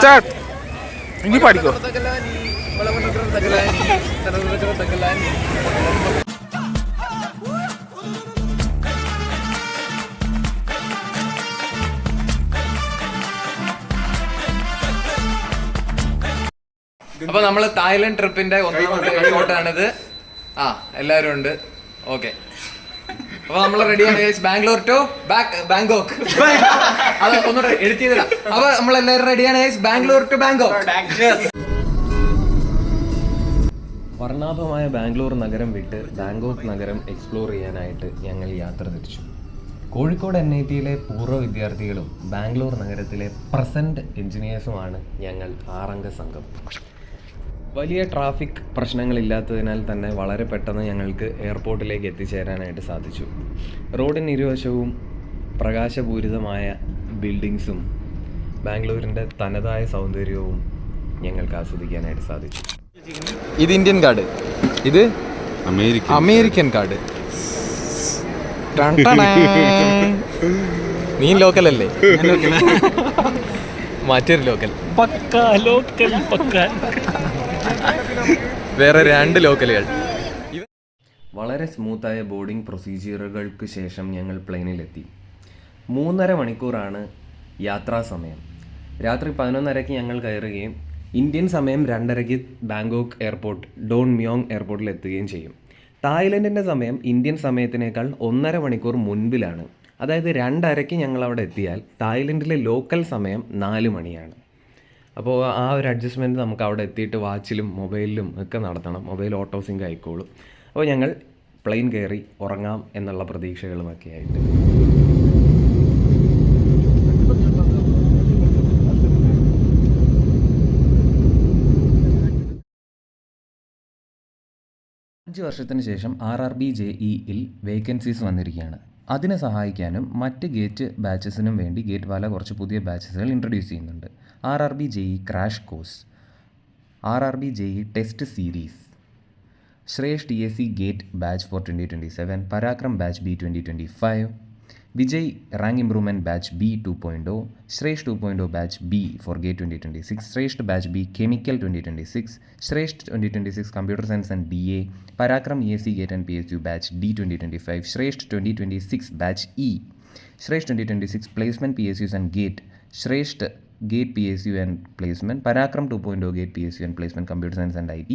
Start. ഇനി പാടിക്കോ. അപ്പൊ നമ്മള് തായ്ലൻഡ് ട്രിപ്പിന്റെ ഒന്നാമത്തെ എപ്പിസോഡാണിത്. എല്ലാവരും ഉണ്ട്. ഓക്കെ, അപ്പൊ നമ്മൾ റെഡിയാണ്. Bangalore to Bangkok. അത് ഒന്നുകൂടെ എഡിറ്റ് ചെയ്തില്ല. അപ്പൊ നമ്മളെല്ലാവരും റെഡിയാണ്. Bangalore to Bangkok. വർണ്ണാഭമായ ബാംഗ്ലൂർ നഗരം വിട്ട് ബാങ്കോക്ക് നഗരം എക്സ്പ്ലോർ ചെയ്യാനായിട്ട് ഞങ്ങൾ യാത്ര തിരിച്ചു. കോഴിക്കോട് NITയിലെ പൂർവ്വ വിദ്യാർത്ഥികളും ബാംഗ്ലൂർ നഗരത്തിലെ പ്രസന്റ് എഞ്ചിനീയേഴ്സുമാണ് ഞങ്ങൾ 6 അംഗ സംഘം. വലിയ ട്രാഫിക് പ്രശ്നങ്ങളില്ലാത്തതിനാൽ തന്നെ വളരെ പെട്ടെന്ന് ഞങ്ങൾക്ക് എയർപോർട്ടിലേക്ക് എത്തിച്ചേരാനായിട്ട് സാധിച്ചു. റോഡിന് ഇരുവശവും പ്രകാശപൂരിതമായ ബിൽഡിങ്സും ബാംഗ്ലൂരിൻ്റെ തനതായ സൗന്ദര്യവും ഞങ്ങൾക്ക് ആസ്വദിക്കാനായിട്ട് സാധിച്ചു. ഇത് ഇന്ത്യൻ കാർഡ്, ഇത് അമേരിക്കൻ കാർഡ്. നീ ലോക്കൽ അല്ലേ? മറ്റൊരു ലോക്കൽ, വേറെ 2 ലോക്കലുകൾ. വളരെ സ്മൂത്തായ ബോർഡിംഗ് പ്രൊസീജിയറുകൾക്ക് ശേഷം ഞങ്ങൾ പ്ലെയിനിലെത്തി. 3.5 മണിക്കൂറാണ് യാത്രാ സമയം. രാത്രി 11:30 ഞങ്ങൾ കയറുകയും ഇന്ത്യൻ സമയം 2:30 ബാങ്കോക്ക് എയർപോർട്ട് ഡോൺ മ്യോങ് എയർപോർട്ടിൽ എത്തുകയും ചെയ്യും. തായ്ലൻഡിൻ്റെ സമയം ഇന്ത്യൻ സമയത്തിനേക്കാൾ 1.5 മണിക്കൂർ മുൻപിലാണ്. അതായത് 2:30 ഞങ്ങൾ അവിടെ എത്തിയാൽ തായ്ലൻഡിലെ ലോക്കൽ സമയം 4 മണിയാണ്. അപ്പോൾ ആ ഒരു അഡ്ജസ്റ്റ്മെൻറ്റ് നമുക്ക് അവിടെ എത്തിയിട്ട് വാച്ചിലും മൊബൈലിലും ഒക്കെ നടത്തണം. മൊബൈൽ ഓട്ടോ സിങ്ക് ആയിക്കോളും. അപ്പോൾ ഞങ്ങൾ പ്ലെയിൻ കയറി ഉറങ്ങാം എന്നുള്ള പ്രതീക്ഷകളുമൊക്കെ ആയിട്ട്. അഞ്ച് വർഷത്തിന് ശേഷം RRB JEയിൽ വേക്കൻസീസ് വന്നിരിക്കുകയാണ്. അതിനെ സഹായിക്കാനും മറ്റ് ഗേറ്റ് ബാച്ചസിനും വേണ്ടി ഗേറ്റ് വാല കുറച്ച് പുതിയ ബാച്ചസുകൾ ഇൻട്രൊഡ്യൂസ് ചെയ്യുന്നുണ്ട്. RRB JE crash course, RRB JE test series, Shreshtha ESC gate batch four 2027, Parakram batch B 2025, Vijay rank improvement batch B 2.0, Shreshtha 2.0 batch B four gate 2026, Shreshtha batch B chemical 2026, Shreshtha 2026 computer science and DA, Parakram ESC GATE and PSU batch D 2025, Shreshtha 2026 batch E, Shreshtha 2026 placement PSUs and GATE, Shreshtha GATE PSU and placement, Parakram 2.0 GATE PSU and placement computer science and IT,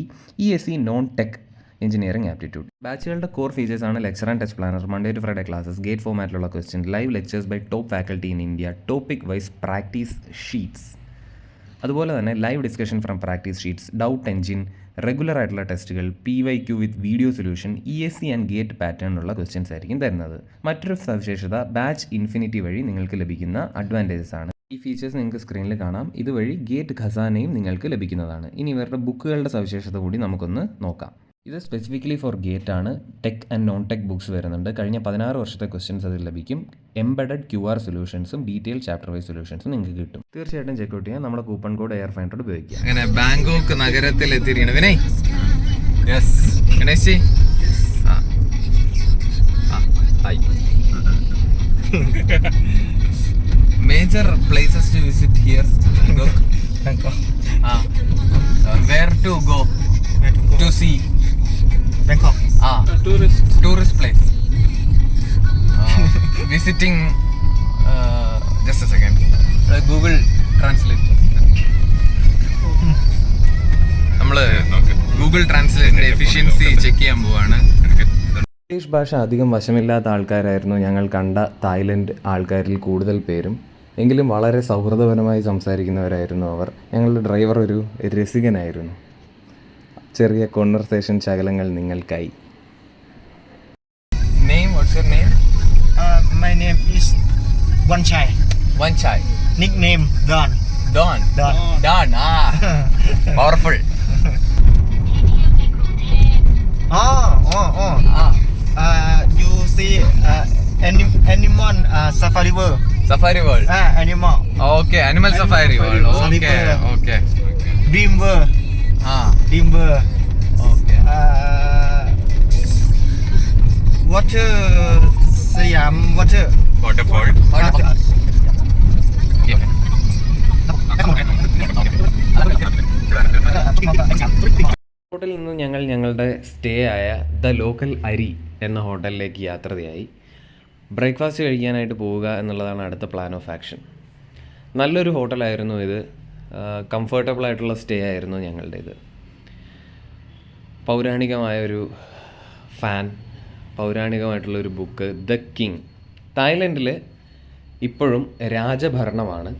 ESC non tech engineering aptitude. ബാച്ചുകളുടെ core ഫീച്ചേഴ്സാണ് lecture and test planner, Monday to Friday classes, GATE ഫോമാറ്റിലുള്ള question, live lectures by top faculty in India, topic wise practice sheets, അതുപോലെ തന്നെ live discussion from practice sheets, doubt engine, regular ആയിട്ടുള്ള ടെസ്റ്റുകൾ, PYQ with video solution, ESC and GATE പാറ്റേണിലുള്ള questions ആയിരിക്കും തരുന്നത്. മറ്റൊരു സവിശേഷത ബാച്ച് ഇൻഫിനിറ്റി വഴി നിങ്ങൾക്ക് ലഭിക്കുന്ന അഡ്വാൻറ്റേജസ് ആണ്. ഈ ഫീച്ചേഴ്സ് നിങ്ങൾക്ക് സ്ക്രീനിൽ കാണാം. ഇതുവഴി ഗേറ്റ് ഖസാനയും നിങ്ങൾക്ക് ലഭിക്കുന്നതാണ്. ഇനി ഇവരുടെ ബുക്കുകളുടെ സവിശേഷത കൂടി നമുക്കൊന്ന് നോക്കാം. ഇത് സ്പെസിഫിക്കലി ഫോർ ഗേറ്റ് ആണ്. Tech and non tech books വരുന്നുണ്ട്. കഴിഞ്ഞ 16 വർഷത്തെ ക്വസ്റ്റ്യൻസ് അതിൽ ലഭിക്കും. എംബഡഡ് QR സൊല്യൂഷൻസും ഡീറ്റെയിൽ ചാപ്റ്റർ വൈസ് സൊല്യൂഷൻസും നിങ്ങൾക്ക് കിട്ടും. തീർച്ചയായിട്ടും ചെക്കൗട്ട് ചെയ്യാൻ നമ്മുടെ കൂപ്പൺ കോഡ് എയർ ഫൈൻഡർ ഉപയോഗിക്കുക. അങ്ങനെ ബാങ്കോക്ക് നഗരത്തിൽ എത്തിയിരിക്കണം. Vinay, Ganesh, major places to visit here Bangkok. Where to go to see Bangkok. Tourist place. Visiting. Just a second. Google Translate. നമ്മൾ ഗൂഗിൾ ട്രാൻസ്ലേറ്റിന്റെ എഫിഷ്യൻസി ചെക്ക് ചെയ്യാൻ പോവാണ്. ഇംഗ്ലീഷ് ഭാഷ അധികം വശമില്ലാത്ത ആൾക്കാരായിരുന്നു ഞങ്ങൾ കണ്ട തായ്ലൻഡ് ആൾക്കാരിൽ കൂടുതൽ പേരും. എങ്കിലും വളരെ സൗഹൃദപരമായി സംസാരിക്കുന്നവരായിരുന്നു അവർ. ഞങ്ങളുടെ ഡ്രൈവർ ഒരു രസികനായിരുന്നു. ചെറിയ കോൺവെർസേഷൻ ശകലങ്ങൾ നിങ്ങൾക്കായി. Name, what's your name? My name is Wanchai. Wanchai. Nickname Don. Don. Powerful. You see animal safari world. Safari world. Animal. Okay, animal safari world. Okay. Dream world. Dream world. Okay. Water. Siam water. Waterfall. ഹോട്ടലിൽ നിന്ന് ഞങ്ങൾ ഞങ്ങളുടെ stay ആയ the local അരി എന്ന ഹോട്ടലിലേക്ക് യാത്രയായി. Breakfast കഴിക്കാനായിട്ട് പോവുക എന്നുള്ളതാണ് അടുത്ത പ്ലാൻ ഓഫ് ആക്ഷൻ. നല്ലൊരു ഹോട്ടലായിരുന്നു ഇത്. കംഫർട്ടബിൾ ആയിട്ടുള്ള സ്റ്റേ ആയിരുന്നു ഞങ്ങളുടേത്. പൗരാണികമായൊരു ഫാൻ, പൗരാണികമായിട്ടുള്ളൊരു ബുക്ക്, ദ കിങ്. തായ്ലൻഡിൽ ഇപ്പോഴും രാജഭരണമാണ്.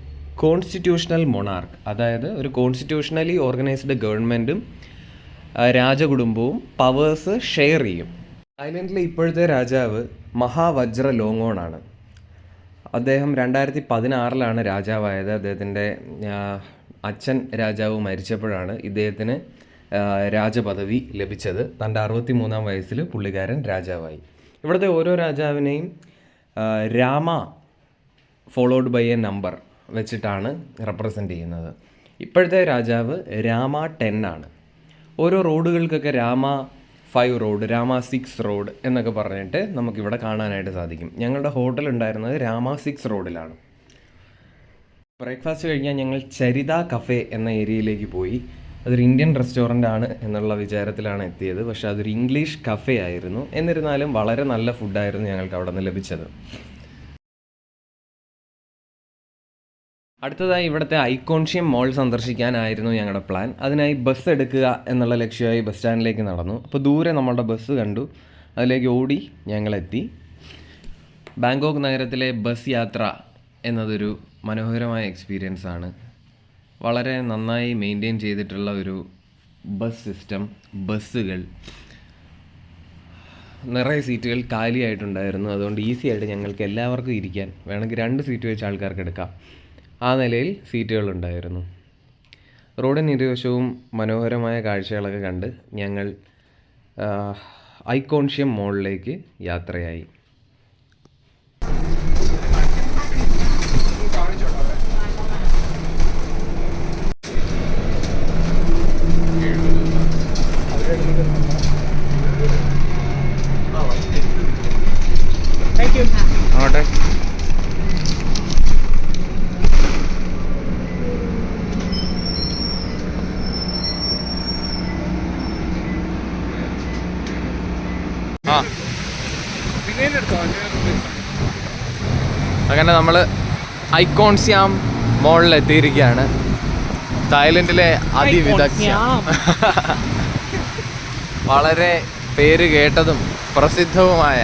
കോൺസ്റ്റിറ്റ്യൂഷണൽ മൊണാർക്ക്, അതായത് ഒരു കോൺസ്റ്റിറ്റ്യൂഷണലി ഓർഗനൈസ്ഡ് ഗവൺമെൻറ്റും രാജകുടുംബവും പവേഴ്സ് ഷെയർ ചെയ്യും. തായ്ലൻഡിലെ ഇപ്പോഴത്തെ രാജാവ് മഹാവജ്ര ലോങ്ങോണാണ്. അദ്ദേഹം 2016 രാജാവായത്. അദ്ദേഹത്തിൻ്റെ അച്ഛൻ രാജാവ് മരിച്ചപ്പോഴാണ് ഇദ്ദേഹത്തിന് രാജപദവി ലഭിച്ചത്. തൻ്റെ 63-ാം വയസ്സിൽ പുള്ളിക്കാരൻ രാജാവായി. ഇവിടുത്തെ ഓരോ രാജാവിനെയും Rama followed by a number വെച്ചിട്ടാണ് റെപ്രസെൻ്റ് ചെയ്യുന്നത്. ഇപ്പോഴത്തെ രാജാവ് രാമ 10 ആണ്. ഓരോ റോഡുകൾക്കൊക്കെ രാമ 5 റോഡ്, രാമ 6 റോഡ് എന്നൊക്കെ പറഞ്ഞിട്ട് നമുക്കിവിടെ കാണാനായിട്ട് സാധിക്കും. ഞങ്ങളുടെ ഹോട്ടൽ ഉണ്ടായിരുന്നത് രാമ 6 റോഡിലാണ്. ബ്രേക്ക്ഫാസ്റ്റ് കഴിഞ്ഞാൽ ഞങ്ങൾ ചരിത കഫേ എന്ന ഏരിയയിലേക്ക് പോയി. അതൊരു ഇന്ത്യൻ റെസ്റ്റോറൻ്റ് ആണ് എന്നുള്ള വിചാരത്തിലാണ് എത്തിയത്. പക്ഷേ അതൊരു ഇംഗ്ലീഷ് കഫേ ആയിരുന്നു. എന്നിരുന്നാലും വളരെ നല്ല ഫുഡായിരുന്നു ഞങ്ങൾക്ക് അവിടെ നിന്ന് ലഭിച്ചത്. അടുത്തതായി ഇവിടുത്തെ ഐക്കോൺഷ്യം മോൾ സന്ദർശിക്കാനായിരുന്നു ഞങ്ങളുടെ പ്ലാൻ. അതിനായി ബസ് എടുക്കുക എന്നുള്ള ലക്ഷ്യമായി ബസ് സ്റ്റാൻഡിലേക്ക് നടന്നു. അപ്പോൾ ദൂരെ നമ്മളുടെ ബസ് കണ്ടു. അതിലേക്ക് ഓടി ഞങ്ങളെത്തി. ബാങ്കോക്ക് നഗരത്തിലെ ബസ് യാത്ര എന്നതൊരു മനോഹരമായ എക്സ്പീരിയൻസ് ആണ്. വളരെ നന്നായി മെയിൻറ്റെയിൻ ചെയ്തിട്ടുള്ള ഒരു ബസ് സിസ്റ്റം. ബസ്സുകൾ നിറയെ സീറ്റുകൾ കാലിയായിട്ടുണ്ടായിരുന്നു. അതുകൊണ്ട് ഈസി ആയിട്ട് ഞങ്ങൾക്ക് എല്ലാവർക്കും ഇരിക്കാൻ, വേണമെങ്കിൽ 2 സീറ്റ് വെച്ച് ആൾക്കാർക്ക് എടുക്കാം, ആ നിലയിൽ സീറ്റുകളുണ്ടായിരുന്നു. റോഡിന് ഇരുവശവും മനോഹരമായ കാഴ്ചകളൊക്കെ കണ്ട് ഞങ്ങൾ ഐക്കോൺഷ്യം മോളിലേക്ക് യാത്രയായി. അങ്ങോട്ടെ അങ്ങനെ നമ്മൾ ഐക്കോൺഷ്യം മോളിൽ എത്തിയിരിക്കുകയാണ്. തായ്ലൻഡിലെ അതിവിദഗ്ധ വളരെ പേര് കേട്ടതും പ്രസിദ്ധവുമായ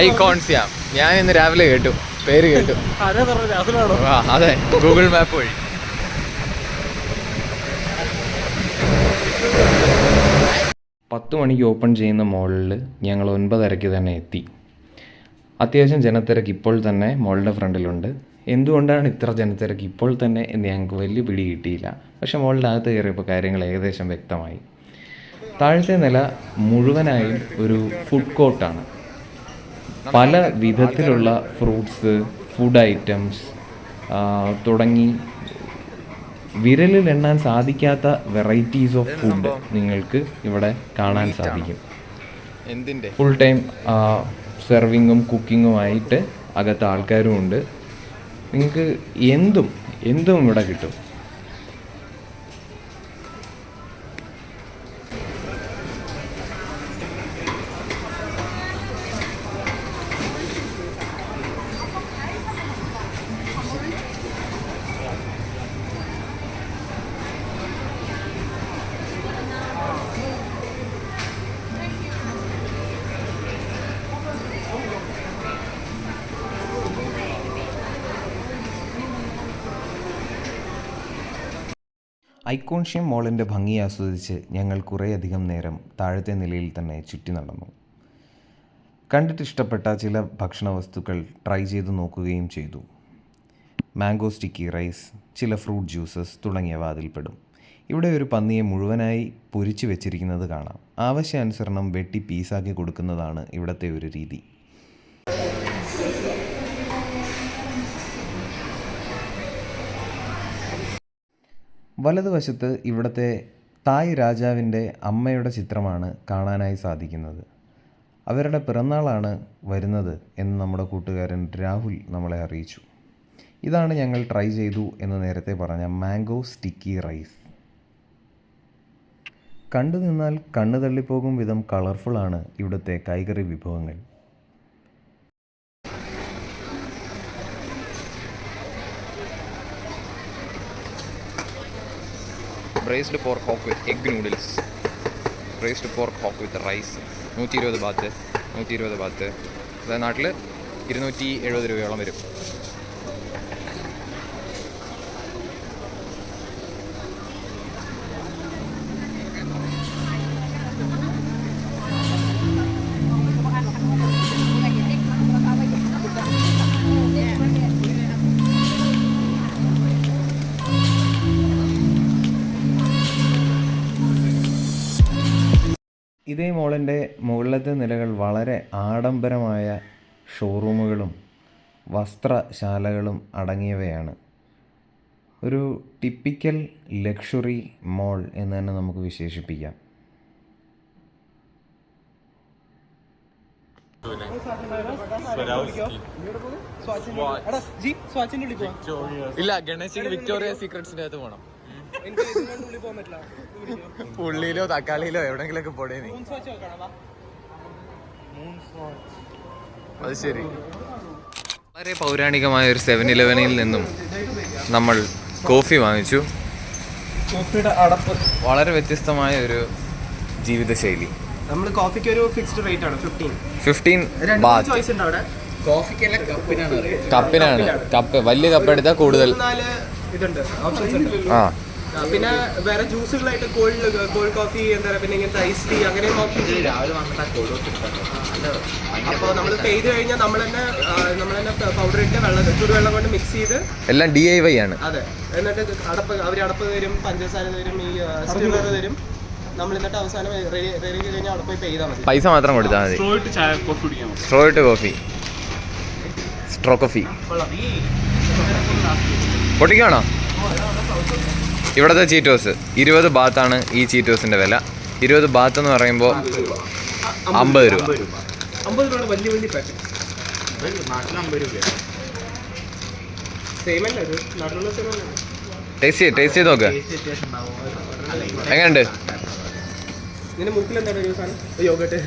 ഐക്കോൺഷ്യം. ഞാൻ ഇന്ന് രാവിലെ കേട്ടു, പേര് കേട്ടു. അതെ, ഗൂഗിൾ മാപ്പ് വഴി. പത്ത് മണിക്ക് ഓപ്പൺ ചെയ്യുന്ന മോളിൽ ഞങ്ങൾ 9:30 തന്നെ എത്തി. അത്യാവശ്യം ജനത്തിരക്ക് ഇപ്പോൾ തന്നെ മോളിൻ്റെ ഫ്രണ്ടിലുണ്ട്. എന്തുകൊണ്ടാണ് ഇത്ര ജനത്തിരക്ക് ഇപ്പോൾ തന്നെ എന്ന് ഞങ്ങൾക്ക് വലിയ പിടി കിട്ടിയില്ല. പക്ഷേ മോളിൻ്റെ അകത്ത് കയറിയപ്പോൾ കാര്യങ്ങൾ ഏകദേശം വ്യക്തമായി. താഴത്തെ നില മുഴുവനായും ഒരു ഫുഡ് കോർട്ടാണ്. പല വിധത്തിലുള്ള ഫ്രൂട്ട്സ്, ഫുഡ് ഐറ്റംസ് തുടങ്ങി വിരലിൽ എണ്ണാൻ സാധിക്കാത്ത വെറൈറ്റീസ് ഓഫ് ഫുഡ് നിങ്ങൾക്ക് ഇവിടെ കാണാൻ സാധിക്കും. ഫുൾ ടൈം സെർവിങ്ങും കുക്കിങ്ങുമായിട്ട് അകത്ത് ആൾക്കാരും ഉണ്ട്. നിങ്ങൾക്ക് എന്തും ഇവിടെ കിട്ടും. ഐക്കോൺഷ്യം മോളിൻ്റെ ഭംഗി ആസ്വദിച്ച് ഞങ്ങൾ കുറേയധികം നേരം താഴത്തെ നിലയിൽ തന്നെ ചുറ്റി നടന്നു. കണ്ടിട്ടിഷ്ടപ്പെട്ട ചില ഭക്ഷണ വസ്തുക്കൾ ട്രൈ ചെയ്ത് നോക്കുകയും ചെയ്തു. മാംഗോ സ്റ്റിക്കി റൈസ്, ചില ഫ്രൂട്ട് ജ്യൂസസ് തുടങ്ങിയവ അതിൽപ്പെടും. ഇവിടെ ഒരു പന്നിയെ മുഴുവനായി പൊരിച്ചു വെച്ചിരിക്കുന്നത് കാണാം. ആവശ്യാനുസരണം വെട്ടി പീസാക്കി കൊടുക്കുന്നതാണ് ഇവിടുത്തെ ഒരു രീതി. വലതുവശത്ത് ഇവിടുത്തെ തായ് രാജാവിൻ്റെ അമ്മയുടെ ചിത്രമാണ് കാണാനായി സാധിക്കുന്നത്. അവരുടെ പിറന്നാളാണ് വരുന്നത് എന്ന് നമ്മുടെ കൂട്ടുകാരൻ രാഹുൽ നമ്മളെ അറിയിച്ചു. ഇതാണ് ഞങ്ങൾ ട്രൈ ചെയ്തു എന്ന് നേരത്തെ പറഞ്ഞ മാംഗോ സ്റ്റിക്കി റൈസ്. കണ്ടു നിന്നാൽ കണ്ണു തള്ളിപ്പോകും വിധം കളർഫുള്ളാണ് ഇവിടുത്തെ കൈകറി വിഭവങ്ങൾ. Braised pork hock with egg noodles, braised pork hock with rice 120 baht. 120 baht അതായത് നാട്ടിൽ 270 രൂപയോളം വരും. ഇതേ മോളിൻ്റെ മുകളിലത്തെ നിലകൾ വളരെ ആഡംബരമായ ഷോറൂമുകളും വസ്ത്രശാലകളും അടങ്ങിയവയാണ്. ഒരു ടിപ്പിക്കൽ ലക്ഷറി മോൾ എന്ന് തന്നെ നമുക്ക് വിശേഷിപ്പിക്കാം. ഇല്ല, ഗണേശിക്ക് വിക്ടോറിയ സീക്രട്സിന്റെ അകത്ത് പോകണം. ഉള്ളിയിലോ തക്കാളിയിലോ എവിടെങ്കിലൊക്കെ പോടേ നീ. അത് ശരി. വളരെ പൗരാണികമായ ഒരു 7-Eleven നിന്നും നമ്മൾ കോഫി വാങ്ങിച്ചു. കോഫിയുടെ അടപ്പ് വളരെ വ്യത്യസ്തമായ ഒരു ജീവിതശൈലി. നമ്മൾ കോഫിക്ക് ഒരു ഫിക്സ്ഡ് റേറ്റ് ആണ് 15 ബാത്ത്. ചോയ്സ് ഉണ്ട് അവിടെ. കപ്പിനാണ്. കപ്പ് വലിയ കപ്പ് എടുത്താൽ കൂടുതൽ. 4 ഇതുണ്ട്, ഓപ്ഷൻസ് ഉണ്ട്. ആ പിന്നെ വേറെ ജ്യൂസുകളായിട്ട് കോൾഡ് കോഫി എന്താ പറയുക, പിന്നെ ഇങ്ങനത്തെ ഐസ് ടീ അങ്ങനെയും ഓപ്ഷൻ. അപ്പോൾ നമ്മൾ ചെയ്ത് കഴിഞ്ഞാൽ നമ്മൾ തന്നെ പൗഡർ ഇട്ട് ചൂടുവെള്ളം കൊണ്ട് മിക്സ് ചെയ്ത് എല്ലാം DIY ആണ്. അതെ. എന്നിട്ട് അടപ്പ് തരും, പഞ്ചസാര തരും, ഈ സ്റ്റിമർ തരും. നമ്മൾ എന്നിട്ട് അവസാനം റെഡി കഴിഞ്ഞാൽ അവിടെ പോയി പേ ചെയ്താൽ മതി. പൈസ മാത്രം കൊടുത്താൽ മതി. സ്ട്രോ ഇട്ട് കോഫി, സ്ട്രോ കോഫി പൊട്ടിക്കാണോ? ഇവിടുത്തെ ചീറ്റോസ് 20 ബാത്താണ് ഈ ചീറ്റോസിൻ്റെ വില. 20 ബാത്ത് എന്ന് പറയുമ്പോൾ 50 രൂപ. 50 രൂപയുടെ വലിയ വലിയ പാക്കറ്റ്. സെയിം അല്ലേ ഇത്? നാട്ടിലുള്ള സെയിം അല്ലേ? ടേസ്റ്റ് ചെയ്ത് നോക്ക്, എങ്ങനെയുണ്ട്? ഇതിന്റെ മൂക്കിൽ എന്താണ് ഒരു സാധനം? യോഗട്ട്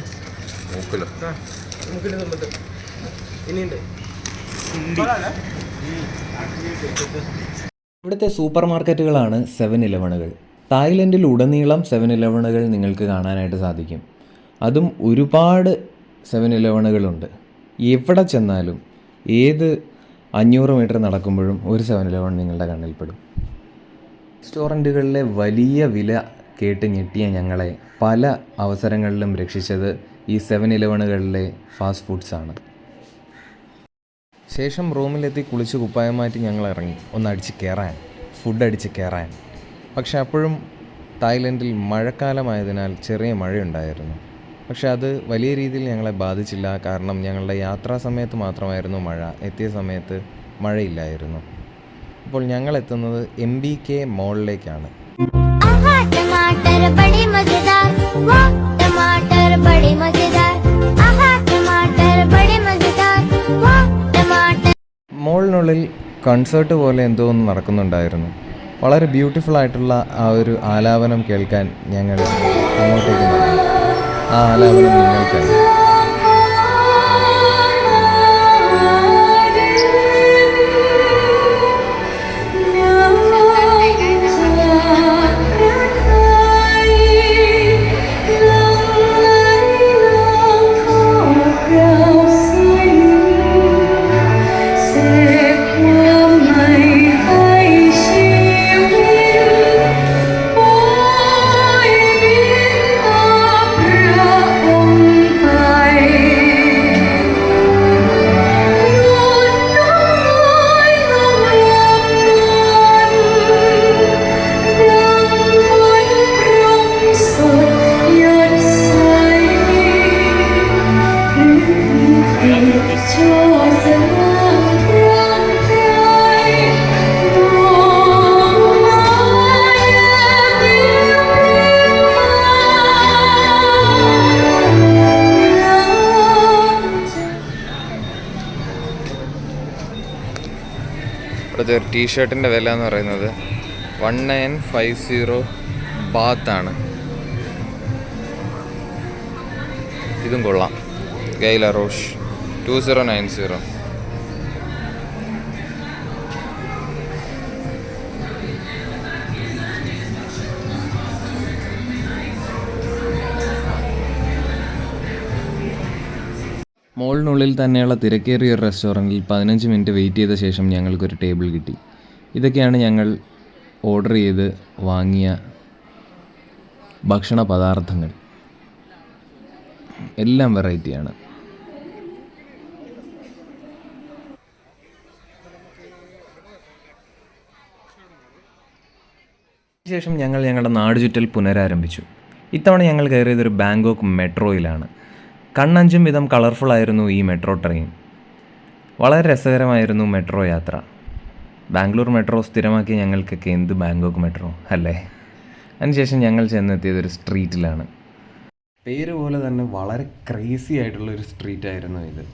മൂക്കിൽ തുമ്പത്ത് ഇനിയുണ്ട്. ഇവിടുത്തെ സൂപ്പർ മാർക്കറ്റുകളാണ് 7-Eleven. തായ്ലൻഡിൽ ഉടനീളം 7-Eleven നിങ്ങൾക്ക് കാണാനായിട്ട് സാധിക്കും. അതും ഒരുപാട് 7-Eleven. എവിടെ ചെന്നാലും ഏത് 500 മീറ്റർ നടക്കുമ്പോഴും ഒരു 7-Eleven നിങ്ങളുടെ കണ്ണിൽപ്പെടും. റെസ്റ്റോറൻറ്റുകളിലെ വലിയ വില കേട്ട് ഞെട്ടിയ ഞങ്ങളെ പല അവസരങ്ങളിലും രക്ഷിച്ചത് ഈ 7-Eleven ഫാസ്റ്റ് ഫുഡ്സാണ്. ശേഷം റൂമിലെത്തി കുളിച്ച് കുപ്പായം മാറ്റി ഞങ്ങൾ ഇറങ്ങി ഒന്ന് അടിച്ച് കയറാൻ, ഫുഡ് അടിച്ച് കയറാൻ. പക്ഷെ അപ്പോഴും തായ്ലൻഡിൽ മഴക്കാലമായതിനാൽ ചെറിയ മഴയുണ്ടായിരുന്നു. പക്ഷെ അത് വലിയ രീതിയിൽ ഞങ്ങളെ ബാധിച്ചില്ല. കാരണം ഞങ്ങളുടെ യാത്രാ സമയത്ത് മാത്രമായിരുന്നു മഴ, എത്തിയ സമയത്ത് മഴയില്ലായിരുന്നു. അപ്പോൾ ഞങ്ങൾ എത്തുന്നത് MBK മോളിലേക്കാണ്. മോളിനുള്ളിൽ കൺസേർട്ട് പോലെ എന്തോ ഒന്ന് നടക്കുന്നുണ്ടായിരുന്നു. വളരെ ബ്യൂട്ടിഫുൾ ആയിട്ടുള്ള ആ ഒരു ആലാപനം കേൾക്കാൻ ഞങ്ങൾ അങ്ങോട്ടേക്ക് പോയി. ആ ആലാപനം നിങ്ങൾക്കായി. ഇവിടുത്തെ ഒരു ടീഷർട്ടിൻ്റെ വില എന്ന് പറയുന്നത് 1950 ബാത്താണ്. ഇതും കൊള്ളാം. ഗൈല റോഷ് 2090. മോളിനുള്ളിൽ തന്നെയുള്ള തിരക്കേറിയ ഒരു റെസ്റ്റോറൻറ്റിൽ 15 മിനിറ്റ് വെയിറ്റ് ചെയ്ത ശേഷം ഞങ്ങൾക്കൊരു ടേബിൾ കിട്ടി. ഇതൊക്കെയാണ് ഞങ്ങൾ ഓർഡർ ചെയ്ത് വാങ്ങിയ ഭക്ഷണ പദാർത്ഥങ്ങൾ. എല്ലാം വെറൈറ്റിയാണ്. ശേഷം ഞങ്ങൾ ഞങ്ങളുടെ നാടുചുറ്റൽ പുനരാരംഭിച്ചു. ഇത്തവണ ഞങ്ങൾ കയറിയതൊരു ബാങ്കോക്ക് മെട്രോയിലാണ്. കണ്ണഞ്ചും വിധം കളർഫുള്ളായിരുന്നു ഈ മെട്രോ ട്രെയിൻ. വളരെ രസകരമായിരുന്നു മെട്രോ യാത്ര. ബാംഗ്ലൂർ മെട്രോ സ്ഥിരമാക്കി ഞങ്ങൾക്കൊക്കെ എന്ത് ബാങ്കോക്ക് മെട്രോ അല്ലേ. അതിനുശേഷം ഞങ്ങൾ ചെന്നെത്തിയത് ഒരു സ്ട്രീറ്റിലാണ്. പേര് പോലെ തന്നെ വളരെ ക്രേസി ആയിട്ടുള്ളൊരു സ്ട്രീറ്റായിരുന്നു ഇത്.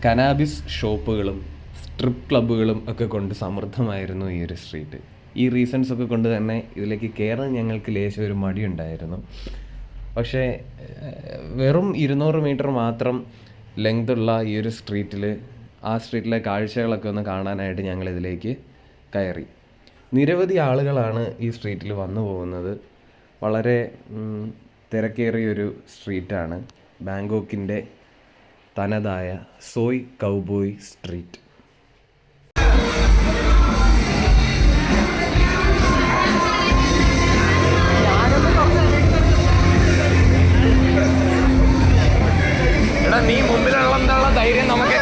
കനാബിസ് ഷോപ്പുകളും സ്ട്രിപ്പ് ക്ലബ്ബുകളും ഒക്കെ കൊണ്ട് സമൃദ്ധമായിരുന്നു ഈ ഒരു സ്ട്രീറ്റ്. ഈ റീസൺസ് ഒക്കെ കൊണ്ട് തന്നെ ഇതിലേക്ക് കയറാൻ ഞങ്ങൾക്ക് ലേശം ഒരു മടിയുണ്ടായിരുന്നു. പക്ഷേ വെറും 200 മീറ്റർ മാത്രം ലെങ്തുള്ള ഈ ഒരു സ്ട്രീറ്റിൽ ആ സ്ട്രീറ്റിലെ കാഴ്ചകളൊക്കെ ഒന്ന് കാണാനായിട്ട് ഞങ്ങളിതിലേക്ക് കയറി. നിരവധി ആളുകളാണ് ഈ സ്ട്രീറ്റിൽ വന്നു പോകുന്നത്. വളരെ തിരക്കേറിയൊരു സ്ട്രീറ്റാണ്. ബാങ്കോക്കിൻ്റെ തനതായ സോയ് കൗബോയ് സ്ട്രീറ്റ്. നീ മുമ്പിലുള്ള ധൈര്യം നമുക്ക്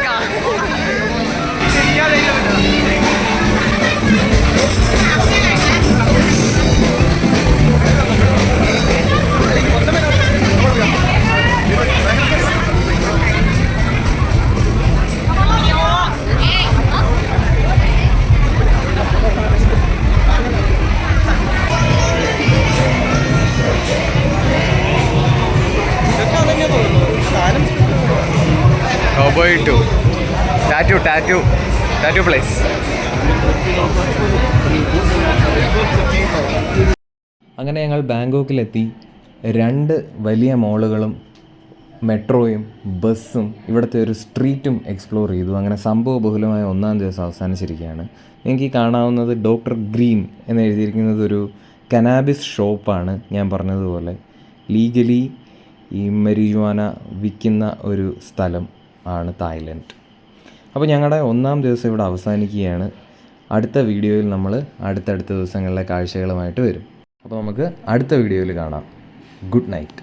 Cowboy 2 Tattoo place. അങ്ങനെ ഞങ്ങൾ ബാങ്കോക്കിലെത്തി. 2 വലിയ മോളുകളും മെട്രോയും ബസ്സും ഇവിടുത്തെ ഒരു സ്ട്രീറ്റും എക്സ്പ്ലോർ ചെയ്തു. അങ്ങനെ സംഭവബഹുലമായ 1-ാം ദിവസം അവസാനിച്ചിരിക്കുകയാണ്. നിങ്ങൾക്ക് ഈ കാണാവുന്നത് ഡോക്ടർ ഗ്രീൻ എന്ന് എഴുതിയിരിക്കുന്നത് ഒരു കനാബിസ് ഷോപ്പാണ്. ഞാൻ പറഞ്ഞതുപോലെ ലീഗലി ഈ മരിജുവാന വിൽക്കുന്ന ഒരു സ്ഥലം ആണ് തായ്ലൻഡ്. അപ്പോൾ ഞങ്ങളുടെ 1-ാം ദിവസം ഇവിടെ അവസാനിക്കുകയാണ്. അടുത്ത വീഡിയോയിൽ നമ്മൾ അടുത്തടുത്ത ദിവസങ്ങളിലെ കാഴ്ചകളുമായിട്ട് വരും. അപ്പോൾ നമുക്ക് അടുത്ത വീഡിയോയിൽ കാണാം. Good night.